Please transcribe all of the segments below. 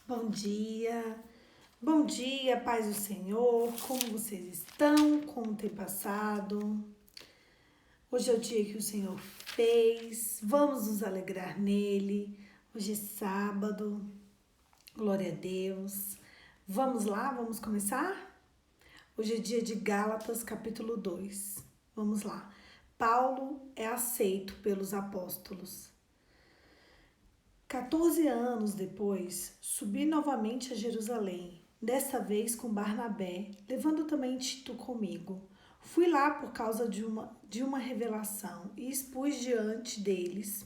Bom dia, paz do Senhor, como vocês estão, como tem passado? Hoje é o dia que o Senhor fez, vamos nos alegrar nele. Hoje é sábado, glória a Deus. Vamos lá, vamos começar? Hoje é dia de Gálatas, capítulo 2. Vamos lá. Paulo é aceito pelos apóstolos. 14 anos depois, subi novamente a Jerusalém, dessa vez com Barnabé, levando também Tito comigo. Fui lá por causa de uma revelação e expus diante deles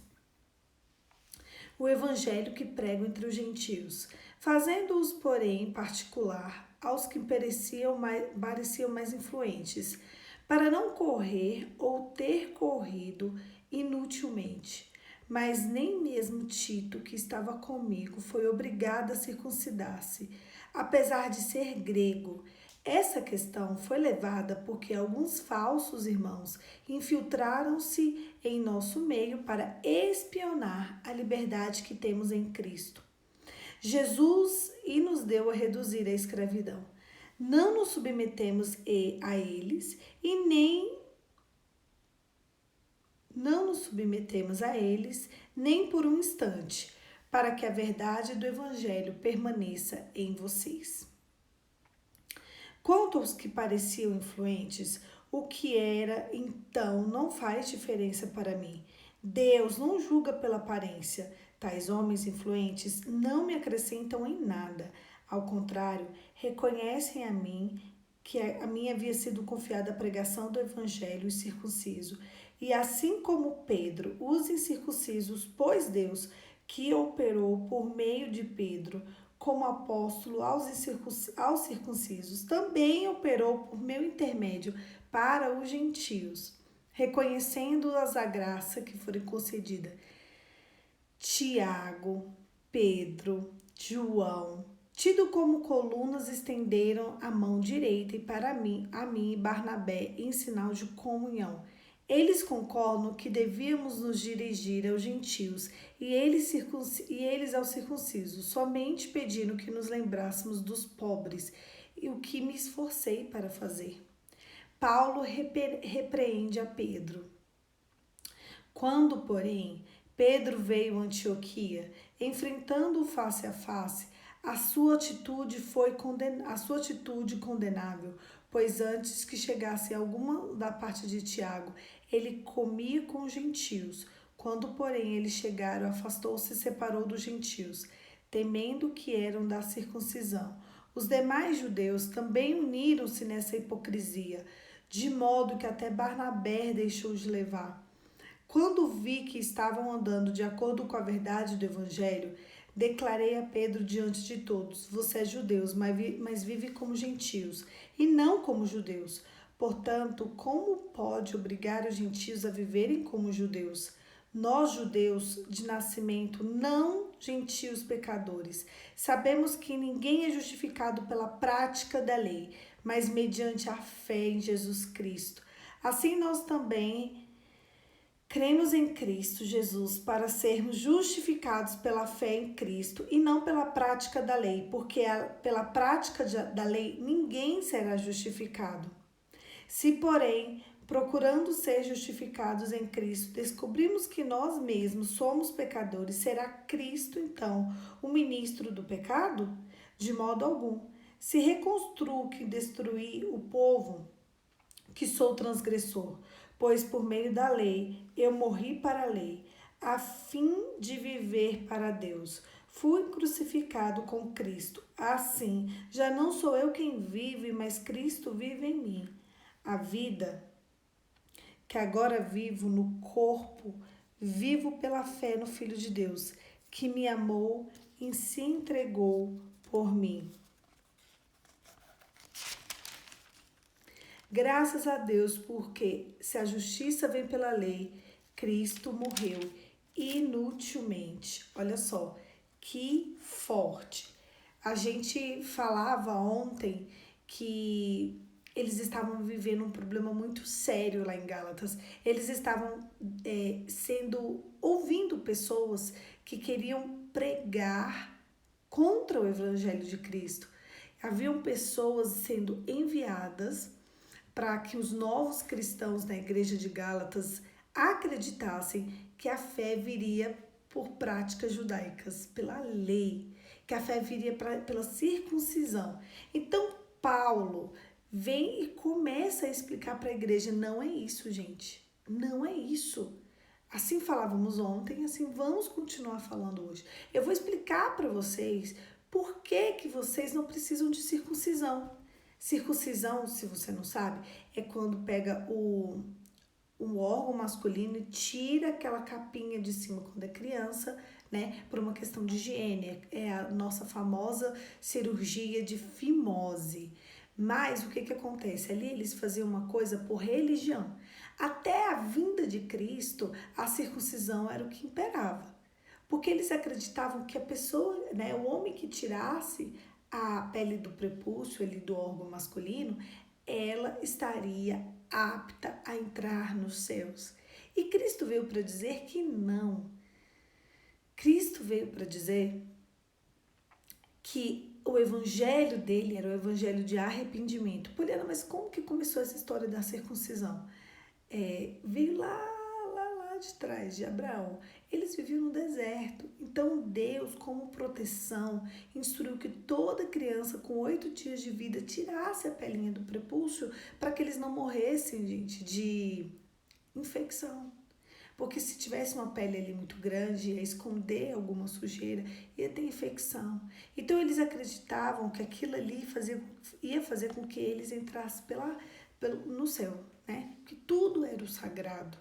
o evangelho que prego entre os gentios, fazendo-os, porém, em particular aos que pareciam mais influentes, para não correr ou ter corrido inutilmente. Mas nem mesmo Tito, que estava comigo, foi obrigado a circuncidar-se, apesar de ser grego. Essa questão foi levada porque alguns falsos irmãos infiltraram-se em nosso meio para espionar a liberdade que temos em Cristo. Jesus nos deu a reduzir a escravidão. Não nos submetemos a eles e nem não nos submetemos a eles nem por um instante, para que a verdade do evangelho permaneça em vocês. Quanto aos que pareciam influentes, o que era então não faz diferença para mim. Deus não julga pela aparência. Tais homens influentes não me acrescentam em nada. Ao contrário, reconhecem a mim que a mim havia sido confiada a pregação do evangelho circunciso. E assim como Pedro, os incircuncisos, pois Deus, que operou por meio de Pedro, como apóstolo aos circuncisos, também operou por meu intermédio para os gentios, reconhecendo-as a graça que foi concedida. Tiago, Pedro, João, tido como colunas, estenderam a mão direita e para mim, a mim e Barnabé, em sinal de comunhão. Eles concordam que devíamos nos dirigir aos gentios e eles aos circuncisos, somente pedindo que nos lembrássemos dos pobres, e o que me esforcei para fazer. Paulo repreende a Pedro. Quando, porém, Pedro veio a Antioquia, enfrentando-o face a face, a sua atitude condenável, pois antes que chegasse alguma da parte de Tiago, ele comia com os gentios. Quando, porém, eles chegaram, afastou-se e separou dos gentios, temendo que eram da circuncisão. Os demais judeus também uniram-se nessa hipocrisia, de modo que até Barnabé deixou de levar. Quando vi que estavam andando de acordo com a verdade do evangelho, declarei a Pedro diante de todos: você é judeu, mas vive como gentios, e não como judeus. Portanto, como pode obrigar os gentios a viverem como judeus? Nós, judeus de nascimento, não gentios pecadores, sabemos que ninguém é justificado pela prática da lei, mas mediante a fé em Jesus Cristo. Assim nós também cremos em Cristo Jesus para sermos justificados pela fé em Cristo e não pela prática da lei, porque pela prática da lei ninguém será justificado. Se, porém, procurando ser justificados em Cristo, descobrimos que nós mesmos somos pecadores, será Cristo, então, o ministro do pecado? De modo algum. Se reconstruo que destruí o povo, que sou transgressor, pois por meio da lei eu morri para a lei, a fim de viver para Deus. Fui crucificado com Cristo. Assim, já não sou eu quem vive, mas Cristo vive em mim. A vida que agora vivo no corpo, vivo pela fé no Filho de Deus, que me amou e se entregou por mim. Graças a Deus, porque se a justiça vem pela lei, Cristo morreu inutilmente. Olha só, que forte. A gente falava ontem que eles estavam vivendo um problema muito sério lá em Gálatas. Eles estavam ouvindo pessoas que queriam pregar contra o evangelho de Cristo. Haviam pessoas sendo enviadas para que os novos cristãos na igreja de Gálatas acreditassem que a fé viria por práticas judaicas, pela lei, que a fé viria pela circuncisão. Então, Paulo vem e começa a explicar para a igreja, não é isso, gente, não é isso. Assim falávamos ontem, assim vamos continuar falando hoje. Eu vou explicar para vocês por que vocês não precisam de circuncisão. Circuncisão, se você não sabe, é quando pega o órgão masculino e tira aquela capinha de cima quando é criança, né? Por uma questão de higiene. É a nossa famosa cirurgia de fimose. Mas o que acontece? Ali eles faziam uma coisa por religião. Até a vinda de Cristo, a circuncisão era o que imperava. Porque eles acreditavam que a pessoa, né, o homem que tirasse a pele do prepúcio, ali do órgão masculino, ela estaria apta a entrar nos céus. E Cristo veio para dizer que não. Cristo veio para dizer que o evangelho dele era o evangelho de arrependimento. Poliana, mas como que começou essa história da circuncisão? Veio lá de trás de Abraão. Eles viviam no deserto. Então Deus, como proteção, instruiu que toda criança com 8 dias de vida tirasse a pelinha do prepúcio para que eles não morressem, gente, de infecção. Porque se tivesse uma pele ali muito grande, ia esconder alguma sujeira, ia ter infecção. Então eles acreditavam que aquilo ali ia fazer com que eles entrassem no céu, né? Que tudo era o sagrado.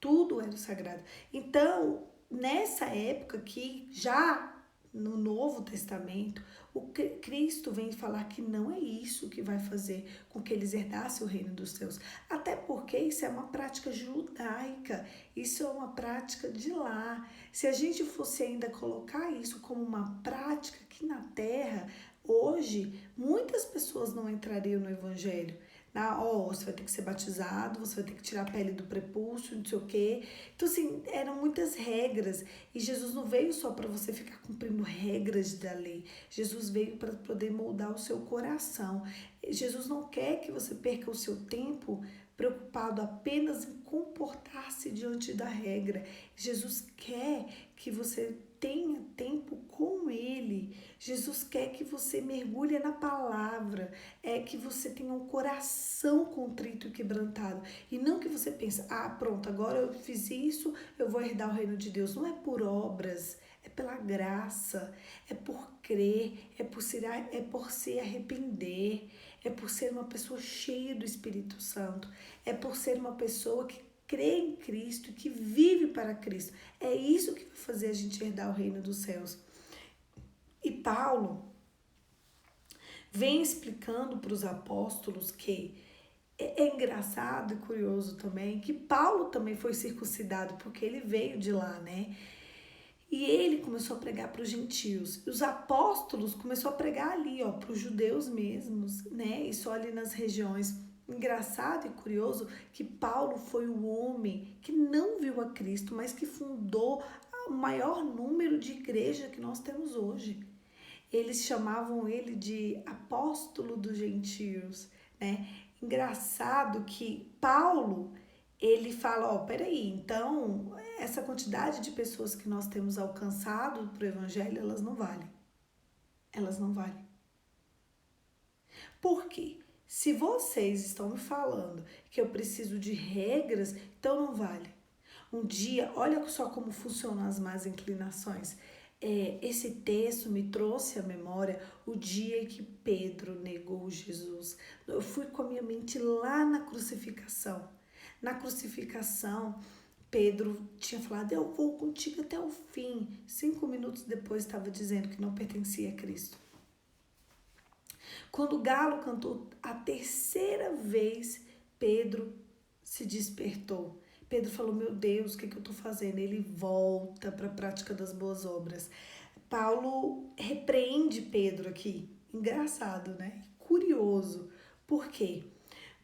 Tudo era o sagrado. Então, nessa época aqui, já no Novo Testamento, o Cristo vem falar que não é isso que vai fazer com que eles herdassem o reino dos céus. Até porque isso é uma prática judaica, isso é uma prática de lá. Se a gente fosse ainda colocar isso como uma prática aqui na terra, hoje, muitas pessoas não entrariam no evangelho. Você vai ter que ser batizado, você vai ter que tirar a pele do prepúcio, não sei o quê. Então, assim, eram muitas regras. E Jesus não veio só para você ficar cumprindo regras da lei. Jesus veio para poder moldar o seu coração. Jesus não quer que você perca o seu tempo preocupado apenas em comportar-se diante da regra. Jesus quer que você tenha tempo com Ele. Jesus quer que você mergulhe na palavra, que você tenha um coração contrito e quebrantado. E não que você pense, pronto, agora eu fiz isso, eu vou herdar o reino de Deus. Não é por obras, é pela graça, é por crer, é por se arrepender, é por ser uma pessoa cheia do Espírito Santo, é por ser uma pessoa que crê em Cristo, que vive para Cristo. É isso que vai fazer a gente herdar o reino dos céus. E Paulo vem explicando para os apóstolos que é engraçado e curioso também que Paulo também foi circuncidado, porque ele veio de lá, né? E ele começou a pregar para os gentios. E os apóstolos começaram a pregar ali, para os judeus mesmos, né? E só ali nas regiões. Engraçado e curioso que Paulo foi o homem que não viu a Cristo, mas que fundou o maior número de igrejas que nós temos hoje. Eles chamavam ele de apóstolo dos gentios, né? Engraçado que Paulo, ele fala, peraí, então essa quantidade de pessoas que nós temos alcançado para o evangelho, elas não valem. Elas não valem. Por quê? Se vocês estão me falando que eu preciso de regras, então não vale. Um dia, olha só como funcionam as más inclinações. Esse texto me trouxe à memória o dia que Pedro negou Jesus. Eu fui com a minha mente lá na crucificação. Na crucificação, Pedro tinha falado, eu vou contigo até o fim. 5 minutos depois estava dizendo que não pertencia a Cristo. Quando o galo cantou a 3ª vez, Pedro se despertou. Pedro falou, meu Deus, o que eu estou fazendo? Ele volta para a prática das boas obras. Paulo repreende Pedro aqui. Engraçado, né? Curioso. Por quê?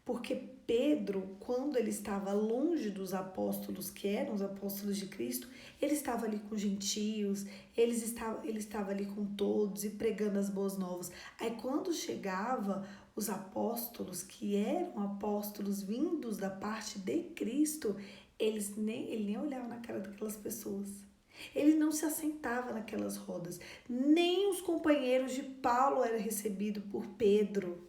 Porque Pedro, quando ele estava longe dos apóstolos, que eram os apóstolos de Cristo, ele estava ali com gentios, ele estava ali com todos e pregando as boas novas. Aí quando chegava os apóstolos, que eram apóstolos vindos da parte de Cristo, ele nem olhava na cara daquelas pessoas. Ele não se assentava naquelas rodas. Nem os companheiros de Paulo eram recebidos por Pedro.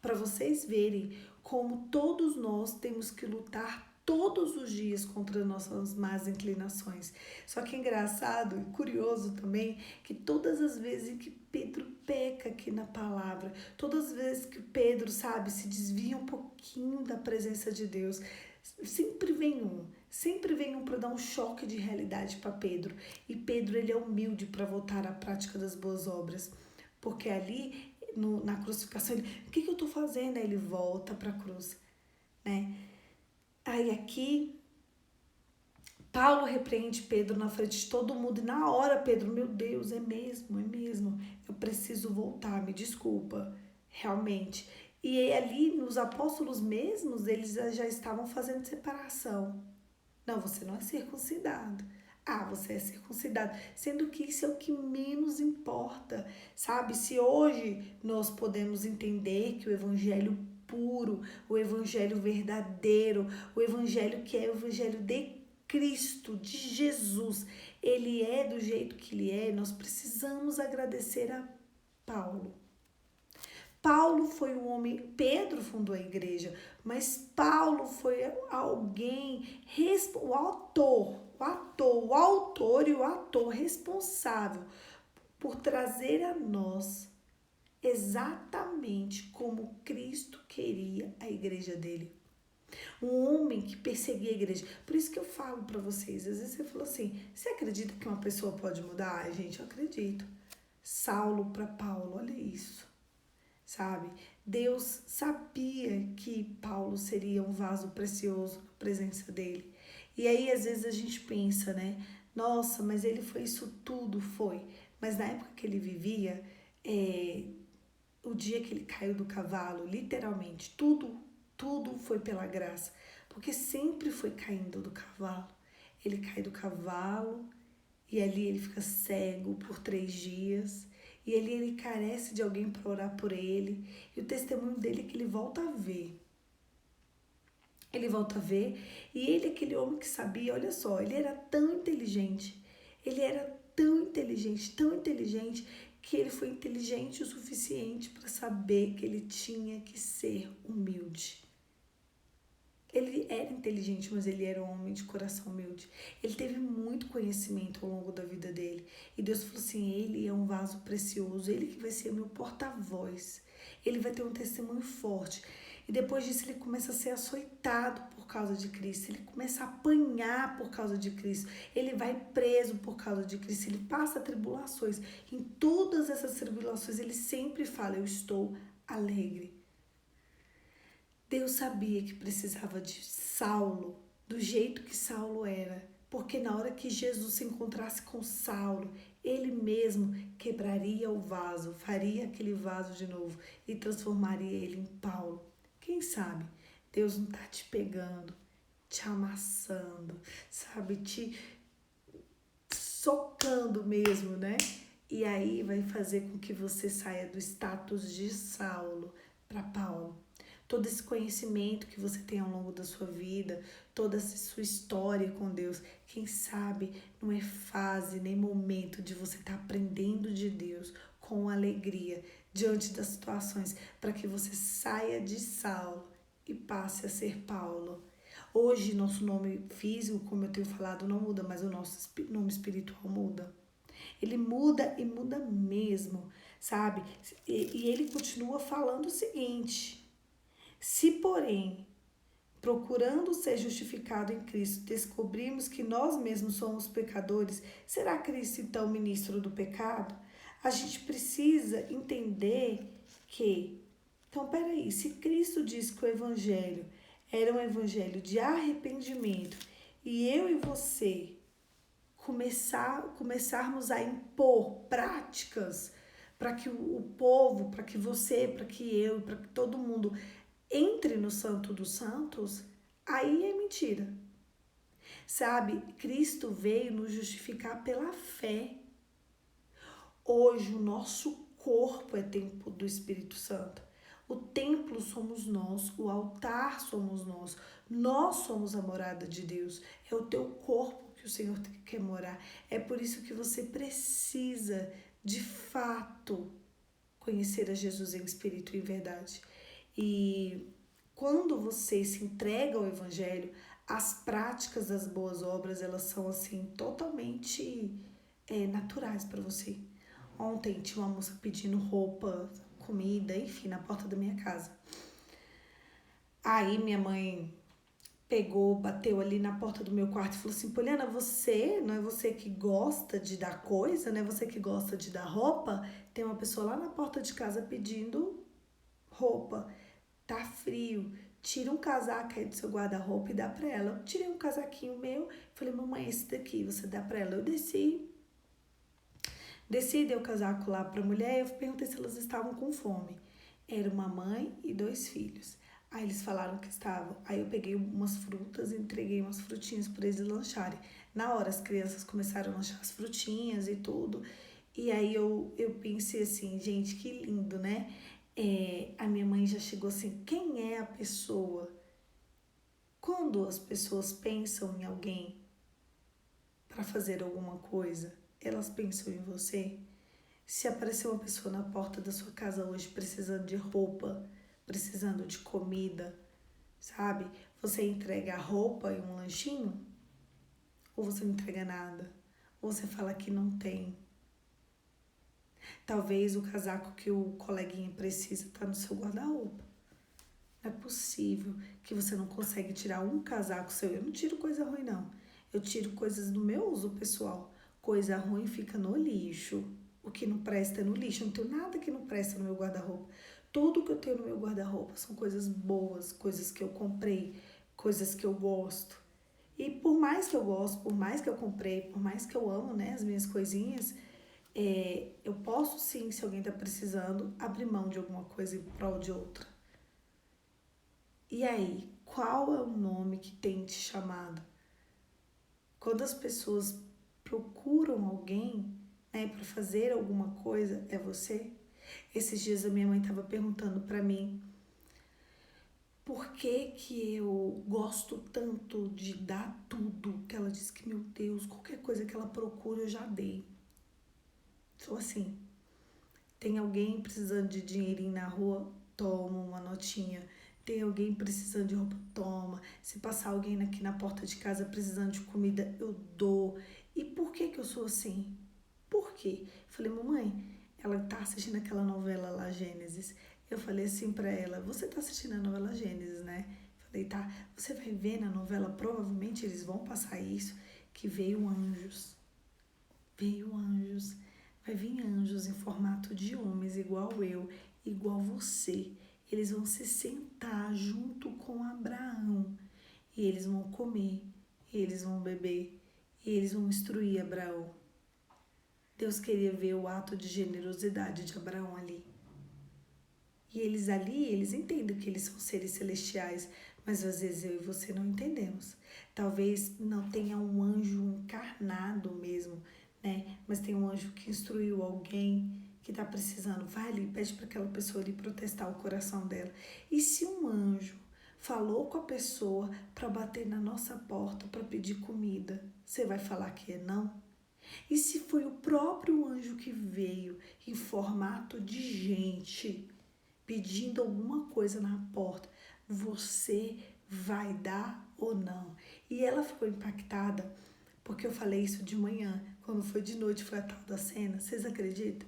Para vocês verem como todos nós temos que lutar todos os dias contra nossas más inclinações. Só que é engraçado e curioso também que todas as vezes que Pedro peca aqui na palavra, todas as vezes que Pedro, sabe, se desvia um pouquinho da presença de Deus, sempre vem um para dar um choque de realidade para Pedro. E Pedro, ele é humilde para voltar à prática das boas obras, porque ali na crucificação, o que eu tô fazendo? Aí ele volta para a cruz, né? Aí aqui, Paulo repreende Pedro na frente de todo mundo e na hora Pedro, meu Deus, é mesmo, eu preciso voltar, me desculpa, realmente. E ali, nos apóstolos mesmos, eles já estavam fazendo separação. Não, você não é circuncidado. Ah, você é circuncidado. Sendo que isso é o que menos importa, sabe? Se hoje nós podemos entender que o evangelho puro, o evangelho verdadeiro, o evangelho que é o evangelho de Cristo, de Jesus, ele é do jeito que ele é, nós precisamos agradecer a Paulo. Paulo foi um homem, Pedro fundou a igreja, mas Paulo foi alguém, o autor e o ator responsável por trazer a nós exatamente como Cristo queria a igreja dele. Um homem que perseguia a igreja. Por isso que eu falo para vocês, às vezes você falou assim, você acredita que uma pessoa pode mudar? Ai, gente, eu acredito. Saulo para Paulo, olha isso. Sabe? Deus sabia que Paulo seria um vaso precioso na presença dele. E aí, às vezes, a gente pensa, né? Nossa, mas ele foi isso tudo, foi. Mas na época que ele vivia, o dia que ele caiu do cavalo, literalmente, tudo foi pela graça. Porque sempre foi caindo do cavalo. Ele cai do cavalo e ali ele fica cego por 3 dias. E ali ele carece de alguém para orar por ele. E o testemunho dele é que ele volta a ver. Ele volta a ver. E ele, aquele homem que sabia, olha só, ele era tão inteligente. Ele era tão inteligente, que ele foi inteligente o suficiente para saber que ele tinha que ser humilde. Ele era inteligente, mas ele era um homem de coração humilde. Ele teve muito conhecimento ao longo da vida dele. E Deus falou assim, ele é um vaso precioso, ele que vai ser meu porta-voz. Ele vai ter um testemunho forte. E depois disso ele começa a ser açoitado por causa de Cristo. Ele começa a apanhar por causa de Cristo. Ele vai preso por causa de Cristo. Ele passa tribulações. Em todas essas tribulações ele sempre fala, eu estou alegre. Deus sabia que precisava de Saulo, do jeito que Saulo era, porque na hora que Jesus se encontrasse com Saulo, ele mesmo quebraria o vaso, faria aquele vaso de novo e transformaria ele em Paulo. Quem sabe Deus não está te pegando, te amassando, sabe, te socando mesmo, né? E aí vai fazer com que você saia do status de Saulo para Paulo. Todo esse conhecimento que você tem ao longo da sua vida, toda essa sua história com Deus, quem sabe não é fase nem momento de você estar aprendendo de Deus com alegria diante das situações, para que você saia de Saulo e passe a ser Paulo. Hoje, nosso nome físico, como eu tenho falado, não muda, mas o nosso nome espiritual muda. Ele muda e muda mesmo, sabe? E ele continua falando o seguinte: se, porém, procurando ser justificado em Cristo, descobrimos que nós mesmos somos pecadores, será Cristo então ministro do pecado? A gente precisa entender que, então peraí, se Cristo diz que o evangelho era um evangelho de arrependimento e eu e você começarmos a impor práticas para que o povo, para que você, para que eu, para que todo mundo entre no Santo dos Santos, aí é mentira. Sabe, Cristo veio nos justificar pela fé. Hoje o nosso corpo é templo do Espírito Santo. O templo somos nós, o altar somos nós. Nós somos a morada de Deus. É o teu corpo que o Senhor quer morar. É por isso que você precisa, de fato, conhecer a Jesus em espírito e em verdade. E quando você se entrega ao Evangelho, as práticas das boas obras, elas são assim totalmente naturais para você. Ontem tinha uma moça pedindo roupa, comida, enfim, na porta da minha casa. Aí minha mãe pegou, bateu ali na porta do meu quarto e falou assim: Poliana, não é você que gosta de dar coisa, não é você que gosta de dar roupa? Tem uma pessoa lá na porta de casa pedindo roupa. Tá frio, tira um casaco aí do seu guarda-roupa e dá pra ela. Eu tirei um casaquinho meu, falei: mamãe, esse daqui, você dá pra ela. Eu desci, dei o casaco lá pra mulher e eu perguntei se elas estavam com fome. Era uma mãe e 2 filhos. Aí eles falaram que estavam. Aí eu peguei umas frutas e entreguei umas frutinhas para eles lancharem. Na hora as crianças começaram a lanchar as frutinhas e tudo. E aí eu pensei assim, gente, que lindo, né? A minha mãe já chegou assim, quem é a pessoa? Quando as pessoas pensam em alguém para fazer alguma coisa, elas pensam em você? Se aparecer uma pessoa na porta da sua casa hoje precisando de roupa, precisando de comida, sabe? Você entrega a roupa e um lanchinho? Ou você não entrega nada? Ou você fala que não tem? Talvez o casaco que o coleguinha precisa tá no seu guarda-roupa. Não é possível que você não consegue tirar um casaco seu. Eu não tiro coisa ruim, não. Eu tiro coisas do meu uso pessoal. Coisa ruim fica no lixo. O que não presta é no lixo. Eu não tenho nada que não presta no meu guarda-roupa. Tudo que eu tenho no meu guarda-roupa são coisas boas, coisas que eu comprei, coisas que eu gosto. E por mais que eu gosto, por mais que eu comprei, por mais que eu amo, né, as minhas coisinhas, eu posso sim, se alguém tá precisando, abrir mão de alguma coisa em prol de outra. E aí, qual é o nome que tem te chamado? Quando as pessoas procuram alguém, né, para fazer alguma coisa, é você? Esses dias a minha mãe estava perguntando para mim por que eu gosto tanto de dar tudo. Que ela disse que, meu Deus, qualquer coisa que ela procura eu já dei. Sou assim. Tem alguém precisando de dinheirinho na rua? Toma uma notinha. Tem alguém precisando de roupa? Toma. Se passar alguém aqui na porta de casa precisando de comida, eu dou. E por que eu sou assim? Por quê? Falei, mamãe, ela tá assistindo aquela novela lá, Gênesis. Eu falei assim pra ela, você tá assistindo a novela Gênesis, né? Falei, tá, você vai ver na novela, provavelmente eles vão passar isso, que veio anjos. Veio anjos. Vai vir anjos em formato de homens, igual eu, igual você. Eles vão se sentar junto com Abraão. E eles vão comer, e eles vão beber, e eles vão instruir Abraão. Deus queria ver o ato de generosidade de Abraão ali. E eles ali, eles entendem que eles são seres celestiais, mas às vezes eu e você não entendemos. Talvez não tenha um anjo encarnado mesmo, né? Mas tem um anjo que instruiu alguém que está precisando. Vai ali, pede para aquela pessoa ali protestar o coração dela. E se um anjo falou com a pessoa para bater na nossa porta para pedir comida, você vai falar que é não? E se foi o próprio anjo que veio em formato de gente pedindo alguma coisa na porta, você vai dar ou não? E ela ficou impactada porque eu falei isso de manhã, quando foi de noite foi a tal da cena, vocês acreditam?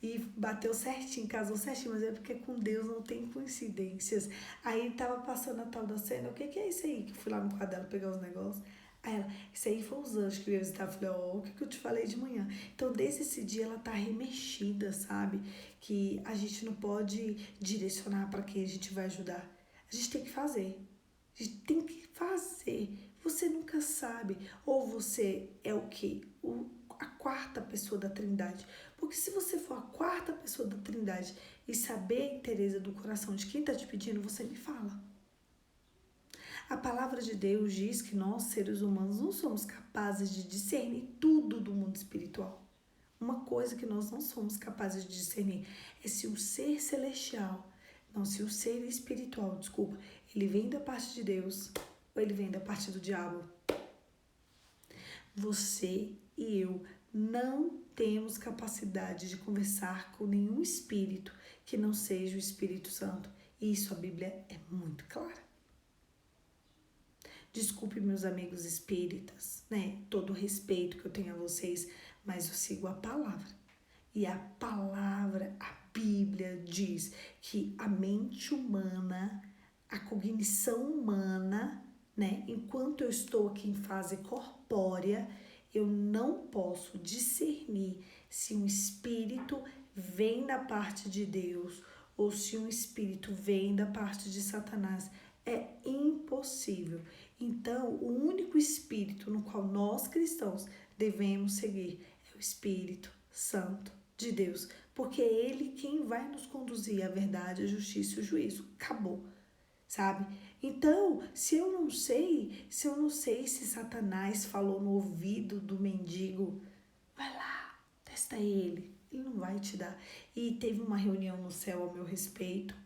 E bateu certinho, casou certinho, mas é porque com Deus não tem coincidências. Aí tava passando a tal da cena, o que é isso aí? Que eu fui lá no quadro dela pegar os negócios. Aí ela, isso aí foi os anjos que veio visitar. Eu falei, ó, o que eu te falei de manhã? Então, desde esse dia, ela tá remexida, sabe? Que a gente não pode direcionar para quem a gente vai ajudar. A gente tem que fazer. A gente tem que fazer. Você nunca sabe. Ou você é o quê? a quarta pessoa da Trindade. Porque se você for a quarta pessoa da Trindade e saber a inteireza do coração de quem está te pedindo, você me fala. A palavra de Deus diz que nós, seres humanos, não somos capazes de discernir tudo do mundo espiritual. Uma coisa que nós não somos capazes de discernir é se o ser celestial, não, se o ser espiritual, desculpa, ele vem da parte de Deus ou ele vem da parte do diabo. Você e eu não temos capacidade de conversar com nenhum espírito que não seja o Espírito Santo. E isso a Bíblia é muito clara. Desculpe, meus amigos espíritas, né? Todo o respeito que eu tenho a vocês, mas eu sigo a palavra. E a palavra, a Bíblia diz que a mente humana, a cognição humana, né? Enquanto eu estou aqui em fase corpórea, eu não posso discernir se um espírito vem da parte de Deus ou se um espírito vem da parte de Satanás. É impossível. Então, o único espírito no qual nós cristãos devemos seguir é o Espírito Santo de Deus, porque é ele quem vai nos conduzir à verdade, à justiça e ao juízo. Acabou, sabe? Então, se eu não sei se Satanás falou no ouvido do mendigo, vai lá, testa ele não vai te dar. E teve uma reunião no céu ao meu respeito,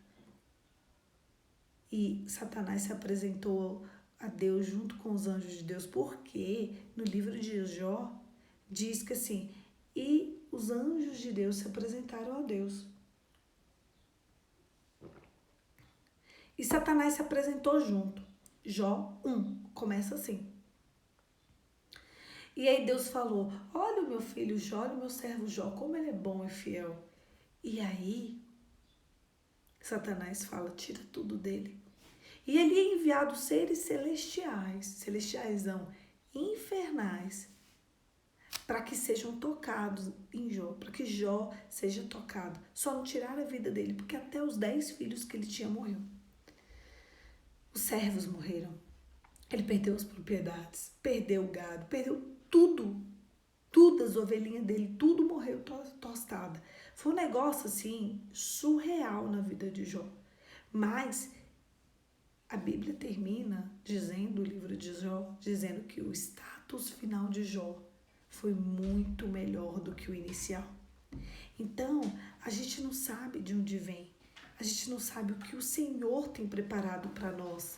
e Satanás se apresentou a Deus junto com os anjos de Deus, porque no livro de Jó diz que assim, e os anjos de Deus se apresentaram a Deus. E Satanás se apresentou junto. Jó 1, começa assim. E aí Deus falou, olha o meu filho Jó, olha o meu servo Jó, como ele é bom e fiel. E aí Satanás fala, tira tudo dele. E ele é enviado seres celestiais não, infernais, para que sejam tocados em Jó, para que Jó seja tocado. Só não tiraram a vida dele, porque até os 10 filhos que ele tinha morreu. Os servos morreram. Ele perdeu as propriedades, perdeu o gado, perdeu tudo. Tudo, as ovelhinhas dele, tudo morreu tostada. Foi um negócio assim, surreal na vida de Jó. Mas a Bíblia termina dizendo, o livro de Jó, dizendo que o status final de Jó foi muito melhor do que o inicial. Então, a gente não sabe de onde vem. A gente não sabe o que o Senhor tem preparado para nós.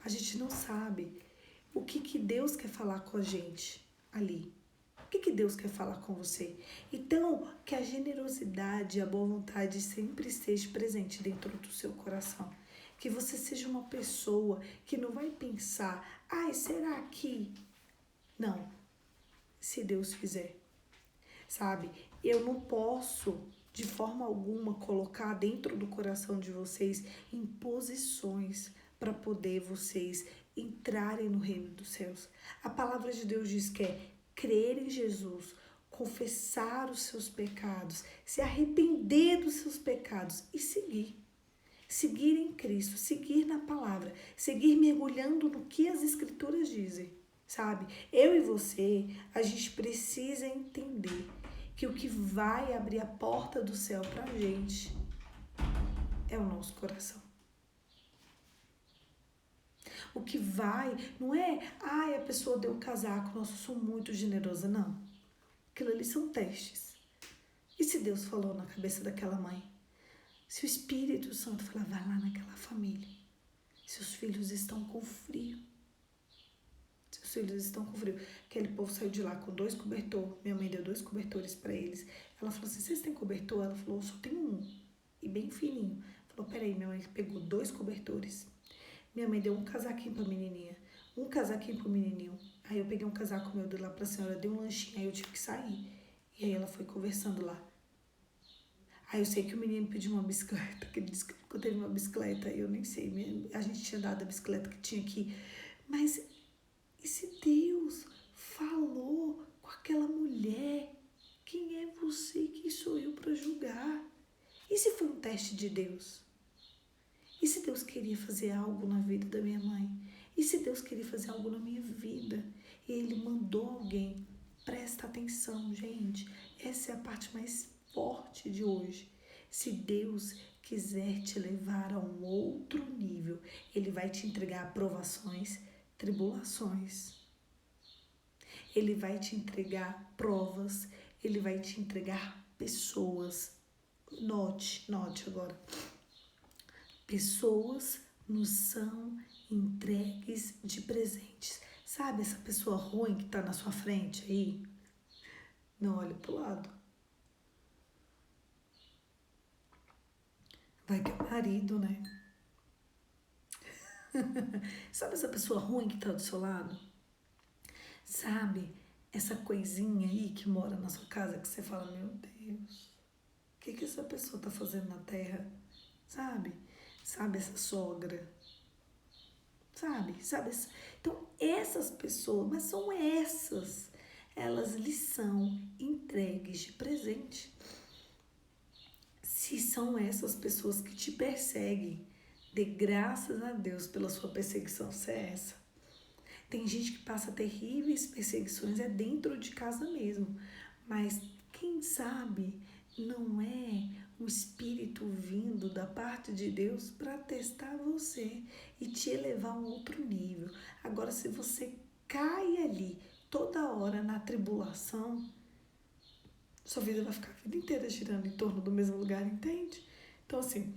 A gente não sabe o que Deus quer falar com a gente ali. O que Deus quer falar com você? Então, que a generosidade e a boa vontade sempre esteja presente dentro do seu coração. Que você seja uma pessoa que não vai pensar, ai, será que? Não, se Deus quiser. Sabe, eu não posso de forma alguma colocar dentro do coração de vocês imposições para poder vocês entrarem no reino dos céus. A palavra de Deus diz que é crer em Jesus, confessar os seus pecados, se arrepender dos seus pecados e seguir. Seguir em Cristo, seguir na palavra, seguir mergulhando no que as escrituras dizem, sabe? Eu e você, a gente precisa entender que o que vai abrir a porta do céu pra gente é o nosso coração. O que vai, não é, ai, a pessoa deu um casaco, nossa, eu sou muito generosa, não. Aquilo ali são testes. E se Deus falou na cabeça daquela mãe? Se o Espírito Santo falar, vai lá naquela família. Seus filhos estão com frio. Seus filhos estão com frio. Aquele povo saiu de lá com 2 cobertores. Minha mãe deu 2 cobertores para eles. Ela falou assim, vocês têm cobertor? Ela falou, só tenho um. E bem fininho. Falou, peraí, minha mãe pegou 2 cobertores. Minha mãe deu um casaquinho pra menininha. Um casaquinho pro menininho. Aí eu peguei um casaco meu de lá pra senhora, dei um lanchinho. Aí eu tive que sair. E aí ela foi conversando lá. Aí eu sei que o menino pediu uma bicicleta, que ele disse que nunca teve uma bicicleta, eu nem sei, a gente tinha dado a bicicleta que tinha aqui. Mas e se Deus falou com aquela mulher, quem é você, quem sou eu para julgar? E se foi um teste de Deus? E se Deus queria fazer algo na vida da minha mãe? E se Deus queria fazer algo na minha vida? E Ele mandou alguém Presta atenção, gente. Essa é a parte mais forte de hoje. Se Deus quiser te levar a um outro nível, Ele vai te entregar aprovações, tribulações. Ele vai te entregar provas, Ele vai te entregar pessoas. Note agora. Pessoas nos são entregues de presentes. Sabe essa pessoa ruim que tá na sua frente aí? Não olhe pro lado. Vai que é o marido, né? Sabe essa pessoa ruim que tá do seu lado? Sabe essa coisinha aí que mora na sua casa que você fala, meu Deus, o que essa pessoa tá fazendo na terra? Sabe? Sabe essa sogra? Sabe? Então, essas pessoas, mas são essas, elas lhes são entregues de presente. Se são essas pessoas que te perseguem, dê graças a Deus pela sua perseguição, se é essa. Tem gente que passa terríveis perseguições, é dentro de casa mesmo, mas quem sabe não é um espírito vindo da parte de Deus para testar você e te elevar a um outro nível. Agora, se você cai ali toda hora na tribulação, sua vida vai ficar a vida inteira girando em torno do mesmo lugar, entende? Então, assim,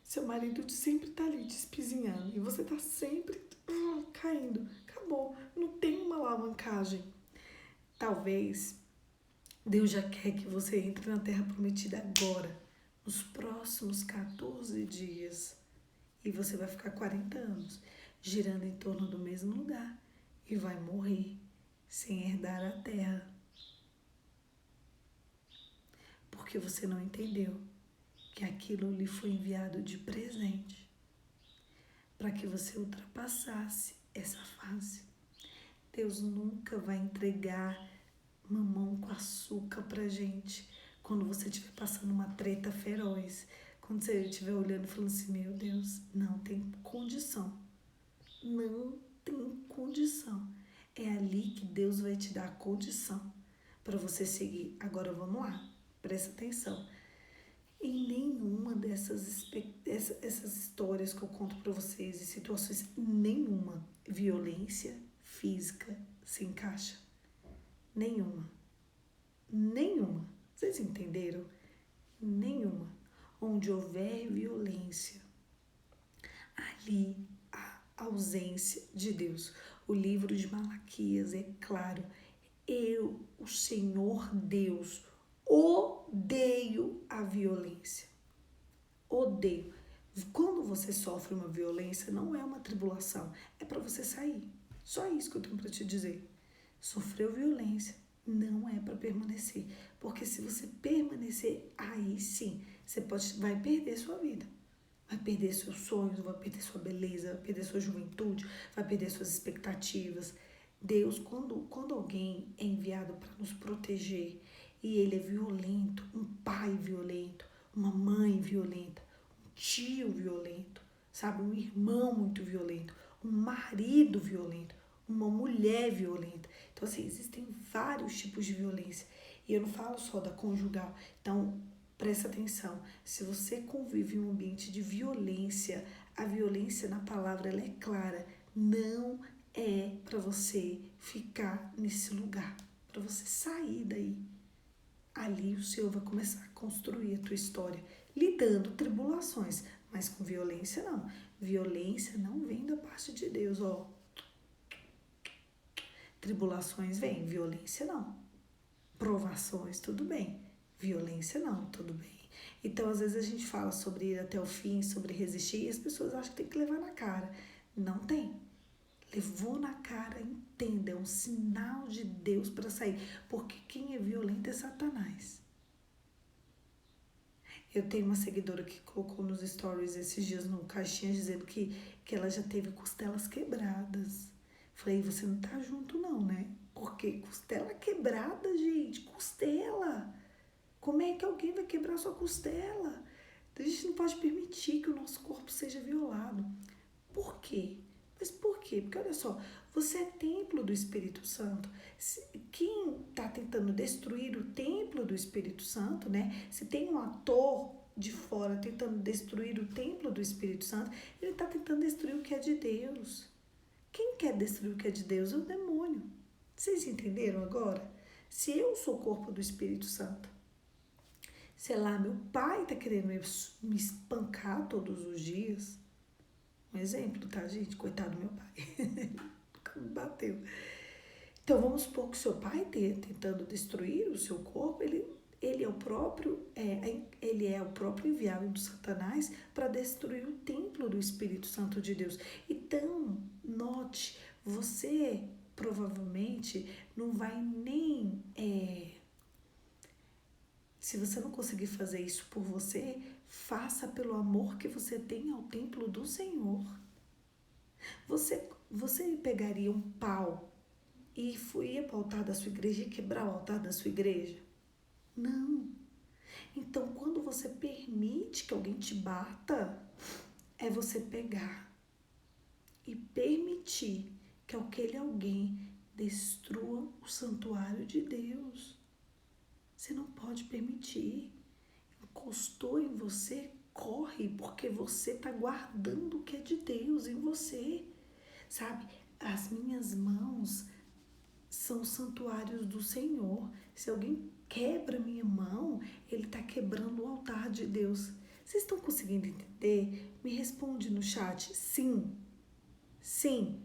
seu marido sempre tá ali te espizinhando e você tá sempre caindo. Acabou, não tem uma alavancagem. Talvez Deus já quer que você entre na Terra Prometida agora, nos próximos 14 dias. E você vai ficar 40 anos girando em torno do mesmo lugar e vai morrer sem herdar a terra. Porque você não entendeu que aquilo lhe foi enviado de presente para que você ultrapassasse essa fase. Deus nunca vai entregar mamão com açúcar pra gente quando você estiver passando uma treta feroz. Quando você estiver olhando e falando assim, meu Deus, não tem condição. Não tem condição. É ali que Deus vai te dar a condição para você seguir. Agora vamos lá, presta atenção. Em nenhuma essas histórias que eu conto para vocês, e situações, nenhuma violência física se encaixa. Nenhuma. Vocês entenderam? Nenhuma. Onde houver violência, ali há ausência de Deus. O livro de Malaquias é claro. Eu, o Senhor Deus, odeio a violência. Odeio. Quando você sofre uma violência, não é uma tribulação, é para você sair. Só isso que eu tenho para te dizer. Sofreu violência, não é para permanecer. Porque se você permanecer, aí sim, você vai perder sua vida. Vai perder seus sonhos, vai perder sua beleza, vai perder sua juventude, vai perder suas expectativas. Deus, quando alguém é enviado para nos proteger e ele é violento, um pai violento, uma mãe violenta, um tio violento, sabe, um irmão muito violento, um marido violento, uma mulher violenta. Então, assim, existem vários tipos de violência. E eu não falo só da conjugal. Então, presta atenção. Se você convive em um ambiente de violência, a violência na palavra ela é clara. Não é para você ficar nesse lugar, para você sair daí. Ali o Senhor vai começar a construir a tua história, lhe dando tribulações, mas com violência não. Violência não vem da parte de Deus, ó. Tribulações vêm, violência não. Provações, tudo bem. Violência não, tudo bem. Então, às vezes a gente fala sobre ir até o fim, sobre resistir, e as pessoas acham que tem que levar na cara. Não tem. Levou na cara, entenda, é um sinal de Deus para sair. Porque quem é violento é Satanás. Eu tenho uma seguidora que colocou nos stories esses dias no caixinha dizendo que ela já teve costelas quebradas. Falei, você não tá junto não, né? Porque costela quebrada, gente, costela. Como é que alguém vai quebrar sua costela? A gente não pode permitir que o nosso corpo seja violado. Por quê? Mas por quê? Porque olha só, Você é templo do Espírito Santo. Quem está tentando destruir o templo do Espírito Santo, né? Se tem um ator de fora tentando destruir o templo do Espírito Santo, ele está tentando destruir o que é de Deus. Quem quer destruir o que é de Deus é o demônio. Vocês entenderam agora? Se eu sou o corpo do Espírito Santo, sei lá, meu pai está querendo me espancar todos os dias. Um exemplo, tá, gente? Coitado do meu pai. Me bateu. Então, vamos supor que seu pai tentando destruir o seu corpo, ele é o próprio enviado do Satanás para destruir o templo do Espírito Santo de Deus. Então, note, você provavelmente não vai nem... se você não conseguir fazer isso por você, faça pelo amor que você tem ao templo do Senhor. Você pegaria um pau e ia para o altar da sua igreja e quebrar o altar da sua igreja? Não. Então, quando você permite que alguém te bata, é você pegar e permitir que aquele alguém destrua o santuário de Deus. Você não pode permitir. Encostou em você, corre, porque você está guardando o que é de Deus em você. Sabe, as minhas mãos são santuários do Senhor. Se alguém quebra minha mão, ele está quebrando o altar de Deus. Vocês estão conseguindo entender? Me responde no chat. Sim. Sim.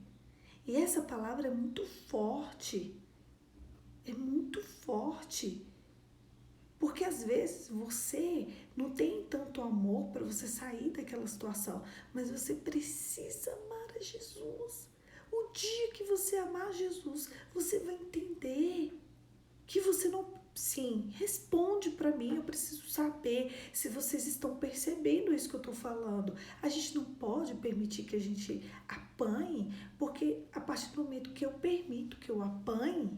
E essa palavra é muito forte. É muito forte. Porque às vezes você não tem tanto amor para você sair daquela situação, mas você precisa amar a Jesus. O dia que você amar Jesus, você vai entender que você não... Sim, responde para mim, eu preciso saber se vocês estão percebendo isso que eu estou falando. A gente não pode permitir que a gente apanhe, porque a partir do momento que eu permito que eu apanhe,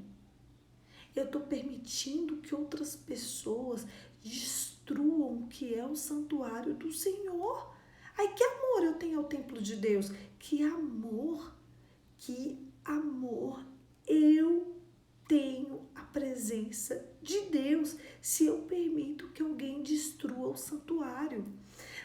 eu estou permitindo que outras pessoas destruam o que é o santuário do Senhor. Ai, que amor eu tenho ao templo de Deus. Que amor eu tenho a presença de Deus se eu permito que alguém destrua o santuário.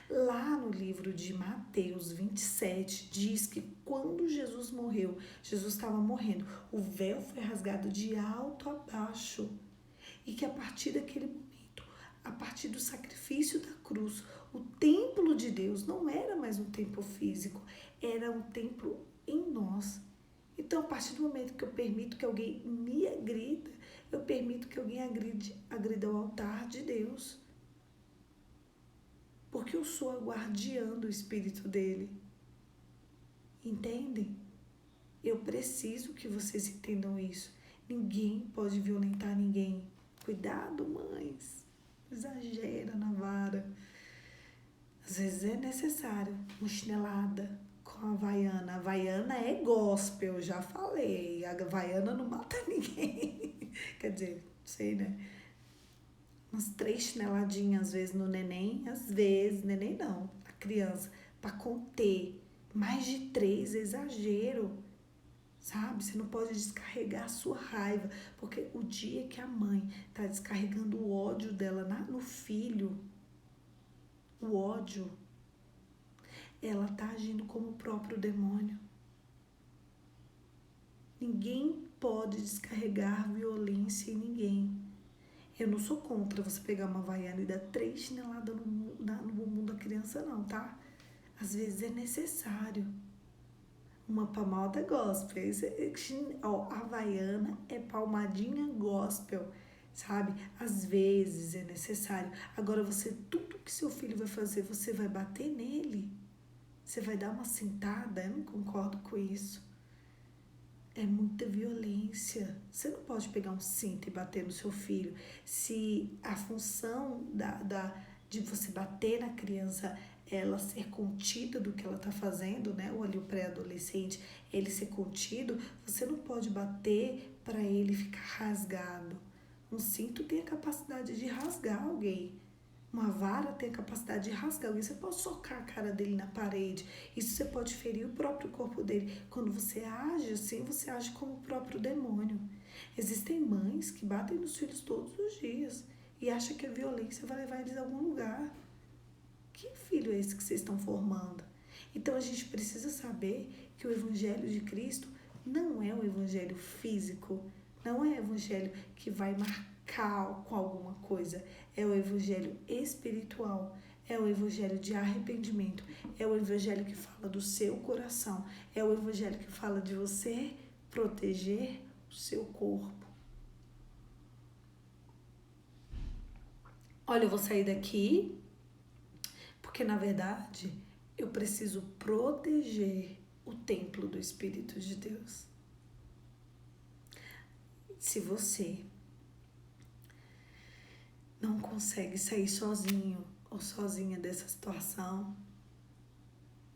Lá no livro de Mateus 27, diz que quando Jesus morreu, Jesus estava morrendo, o véu foi rasgado de alto a baixo. E que a partir daquele momento, a partir do sacrifício da cruz, o templo de Deus não era mais um templo físico, era um templo em nós. Então, a partir do momento que eu permito que alguém me agrida, eu permito que alguém agrida o altar de Deus. Porque eu sou a guardiã do Espírito dele. Entendem? Eu preciso que vocês entendam isso. Ninguém pode violentar ninguém. Cuidado, mães. Exagera na vara. Às vezes é necessário uma chinelada com a Havaiana. A Havaiana é gospel, já falei. A Havaiana não mata ninguém. Quer dizer, não sei, né? Umas 3 chineladinhas, às vezes, no neném. Às vezes, neném não, a criança. Para conter. Mais de 3 é exagero. Sabe? Você não pode descarregar a sua raiva. Porque o dia que a mãe tá descarregando o ódio dela no filho, o ódio, ela tá agindo como o próprio demônio. Ninguém pode descarregar violência em ninguém. Eu não sou contra você pegar uma havaiana e dar 3 chineladas no bumbum da criança, não, tá? Às vezes é necessário. Uma palmada gospel. A havaiana é palmadinha gospel, sabe? Às vezes é necessário. Agora, tudo que seu filho vai fazer, você vai bater nele? Você vai dar uma sentada? Eu não concordo com isso. É muita violência. Você não pode pegar um cinto e bater no seu filho. Se a função de você bater na criança, ela ser contida do que ela está fazendo, né? Ou ali o pré-adolescente, ele ser contido, você não pode bater para ele ficar rasgado. Um cinto tem a capacidade de rasgar alguém. Uma vara tem a capacidade de rasgar alguém. Você pode socar a cara dele na parede. Isso você pode ferir o próprio corpo dele. Quando você age assim, você age como o próprio demônio. Existem mães que batem nos filhos todos os dias e acham que a violência vai levar eles a algum lugar. Que filho é esse que vocês estão formando? Então a gente precisa saber que o evangelho de Cristo não é um evangelho físico, não é um evangelho que vai marcar com alguma coisa. É o evangelho espiritual, é o evangelho de arrependimento, é o evangelho que fala do seu coração, é o evangelho que fala de você proteger o seu corpo. Olha, eu vou sair daqui porque, na verdade, eu preciso proteger o templo do Espírito de Deus. Se você não consegue sair sozinho ou sozinha dessa situação,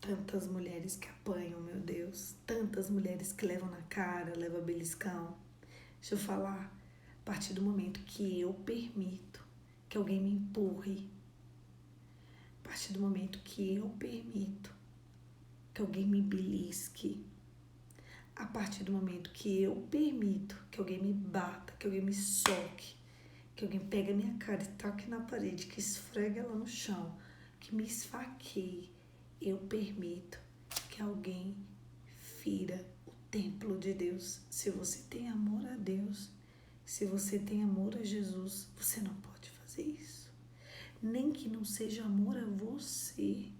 tantas mulheres que apanham, meu Deus, tantas mulheres que levam na cara, levam beliscão. Deixa eu falar, a partir do momento que eu permito que alguém me empurre, a partir do momento que eu permito que alguém me belisque, a partir do momento que eu permito que alguém me bata, que alguém me soque, que alguém pegue a minha cara e toque na parede, que esfregue ela no chão, que me esfaqueie, eu permito que alguém fira o templo de Deus. Se você tem amor a Deus, se você tem amor a Jesus, você não pode fazer isso. Nem que não seja amor a você.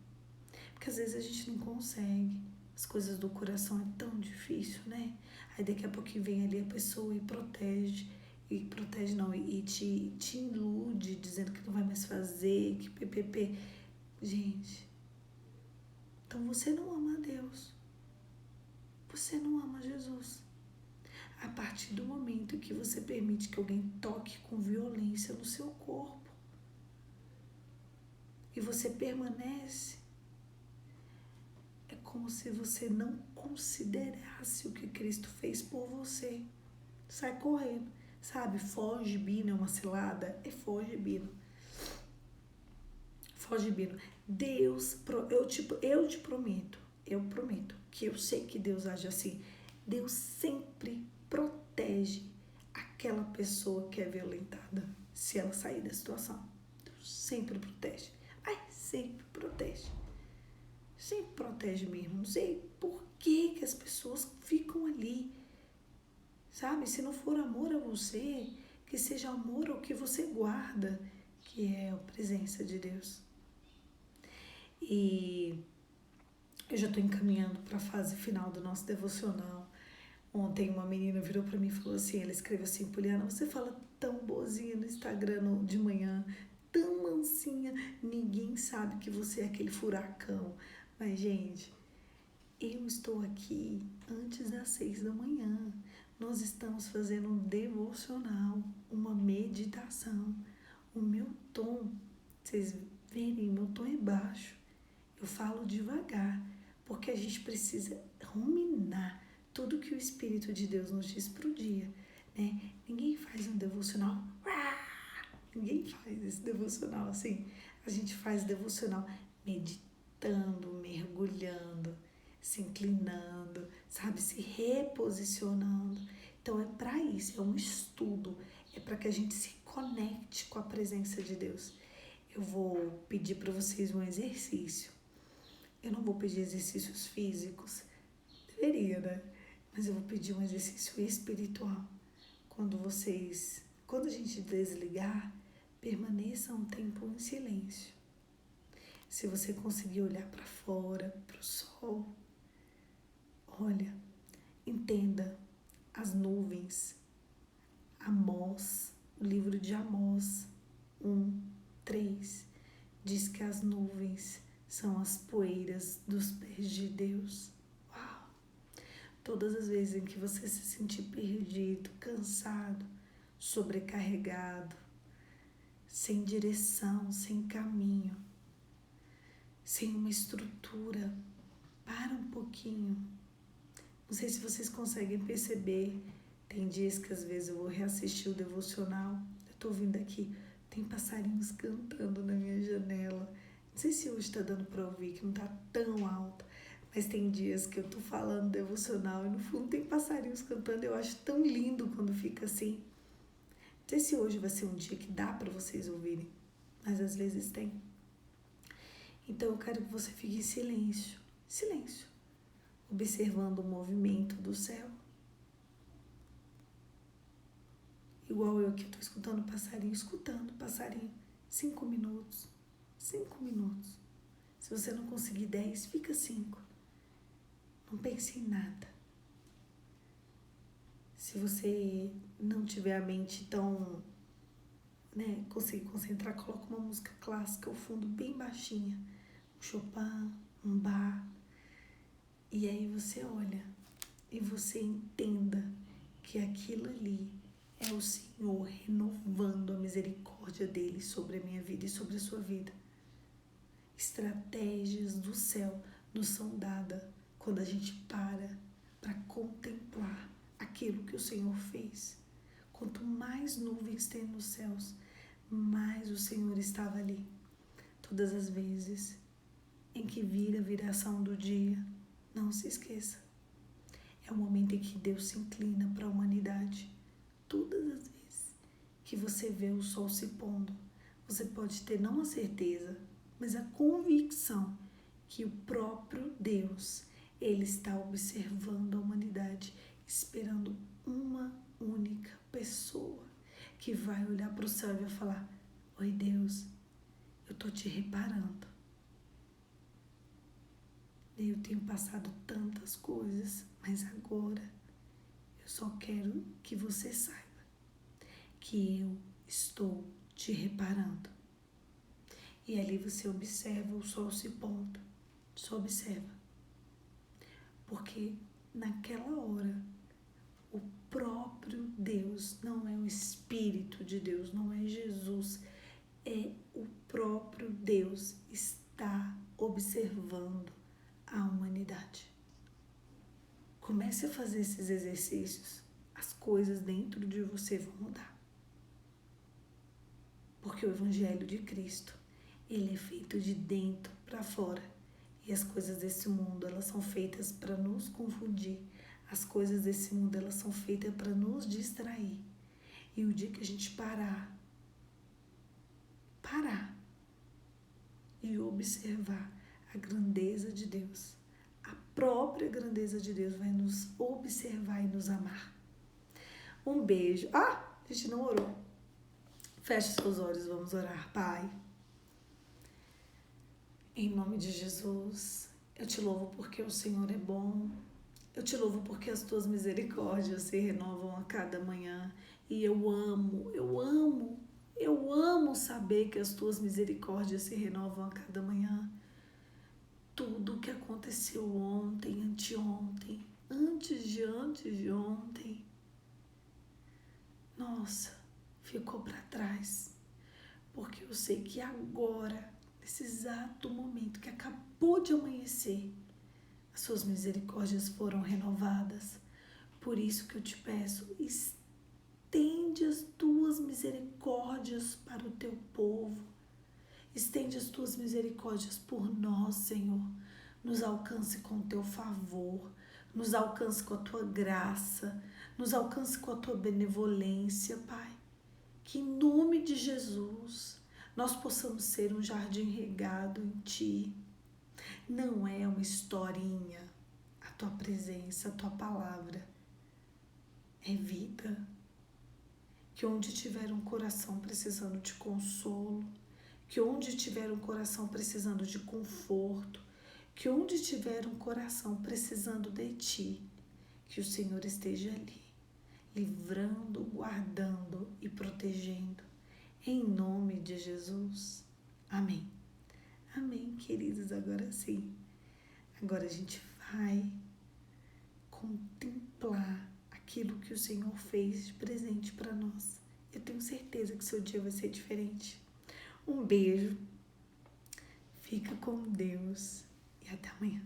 Porque às vezes a gente não consegue. As coisas do coração é tão difícil, né? Aí daqui a pouquinho vem ali a pessoa e protege não, e te ilude, dizendo que não vai mais fazer, que ppp. Gente, então você não ama a Deus. Você não ama Jesus. A partir do momento que você permite que alguém toque com violência no seu corpo e você permanece, é como se você não considerasse o que Cristo fez por você. Sai correndo, sabe? Foge, Bino, é uma cilada? É foge, Bino. Foge, Bino. Deus, eu te prometo, que eu sei que Deus age assim. Deus sempre protege aquela pessoa que é violentada, se ela sair da situação. Deus sempre protege. Ai, sempre protege. Sempre protege mesmo. Não sei por que as pessoas ficam ali. Sabe? Se não for amor a você, que seja amor ao que você guarda, que é a presença de Deus. E eu já estou encaminhando para a fase final do nosso devocional. Ontem uma menina virou para mim e falou assim, ela escreveu assim: Poliana, você fala tão boazinha no Instagram de manhã, tão mansinha, ninguém sabe que você é aquele furacão. Mas, gente, eu estou aqui antes das 6 da manhã. Nós estamos fazendo um devocional, uma meditação. O meu tom, vocês verem, meu tom é baixo. Eu falo devagar, porque a gente precisa ruminar tudo que o Espírito de Deus nos diz pro dia, né? Ninguém faz um devocional, ninguém faz esse devocional assim. A gente faz devocional meditando, mergulhando, se inclinando, sabe? Se reposicionando. Então é para isso, é um estudo, é para que a gente se conecte com a presença de Deus. Eu vou pedir para vocês um exercício. Eu não vou pedir exercícios físicos, deveria, né? Mas eu vou pedir um exercício espiritual. Quando a gente desligar, permaneça um tempo em silêncio. Se você conseguir olhar para fora, para o sol, olha, entenda as nuvens. Amós, o livro de Amós 1:3, diz que as nuvens são as poeiras dos pés de Deus. Uau! Todas as vezes em que você se sentir perdido, cansado, sobrecarregado, sem direção, sem caminho, sem uma estrutura, para um pouquinho. Não sei se vocês conseguem perceber, tem dias que às vezes eu vou reassistir o devocional, eu tô ouvindo aqui, Tem passarinhos cantando na minha janela. Não sei se hoje tá dando pra ouvir, que não tá tão alto. Mas tem dias que eu tô falando devocional e no fundo tem passarinhos cantando. Eu acho tão lindo quando fica assim. Não sei se hoje vai ser um dia que dá pra vocês ouvirem. Mas às vezes tem. Então eu quero que você fique em silêncio. Silêncio. Observando o movimento do céu. Igual eu que estou escutando passarinho. 5 minutos. 5 minutos. Se você não conseguir 10, fica 5. Não pense em nada. Se você não tiver a mente tão, conseguir concentrar, coloca uma música clássica ao fundo bem baixinha. Um Chopin, um Bach. E aí você olha e você entenda que aquilo ali é o Senhor renovando a misericórdia dele sobre a minha vida e sobre a sua vida. Estratégias do céu nos são dadas quando a gente para contemplar aquilo que o Senhor fez. Quanto mais nuvens tem nos céus, mais o Senhor estava ali. Todas as vezes em que vira a viração do dia, não se esqueça. É o momento em que Deus se inclina para a humanidade. Todas as vezes que você vê o sol se pondo, você pode ter não a certeza, mas a convicção que o próprio Deus, ele está observando a humanidade, esperando uma única pessoa que vai olhar para o céu e vai falar: oi Deus, eu tô te reparando. Eu tenho passado tantas coisas, mas agora eu só quero que você saiba que eu estou te reparando. E ali você observa o sol se pondo. Só observa. Porque naquela hora, o próprio Deus, não é o Espírito de Deus, não é Jesus, é o próprio Deus está observando a humanidade. Comece a fazer esses exercícios. As coisas dentro de você vão mudar. Porque o Evangelho de Cristo, ele é feito de dentro para fora. E as coisas desse mundo, elas são feitas para nos confundir. As coisas desse mundo, elas são feitas para nos distrair. E o dia que a gente parar e observar a grandeza de Deus, a própria grandeza de Deus vai nos observar e nos amar. Um beijo. A gente não orou. Feche seus olhos, vamos orar. Pai, em nome de Jesus, eu te louvo porque o Senhor é bom. Eu te louvo porque as tuas misericórdias se renovam a cada manhã. E eu amo saber que as tuas misericórdias se renovam a cada manhã. Tudo o que aconteceu ontem, anteontem, antes de ontem, nossa, ficou para trás. Porque eu sei que agora, nesse exato momento que acabou de amanhecer, as suas misericórdias foram renovadas. Por isso que eu te peço, estende as tuas misericórdias para o teu povo. Estende as tuas misericórdias por nós, Senhor. Nos alcance com o teu favor, nos alcance com a tua graça, nos alcance com a tua benevolência, Pai. Que em nome de Jesus nós possamos ser um jardim regado em Ti. Não é uma historinha, a Tua presença, a Tua palavra. É vida. Que onde tiver um coração precisando de consolo, que onde tiver um coração precisando de conforto, que onde tiver um coração precisando de Ti, que o Senhor esteja ali, livrando, guardando e protegendo. Em nome de Jesus. Amém. Amém, queridos. Agora sim. Agora a gente vai contemplar aquilo que o Senhor fez de presente para nós. Eu tenho certeza que seu dia vai ser diferente. Um beijo. Fica com Deus e até amanhã.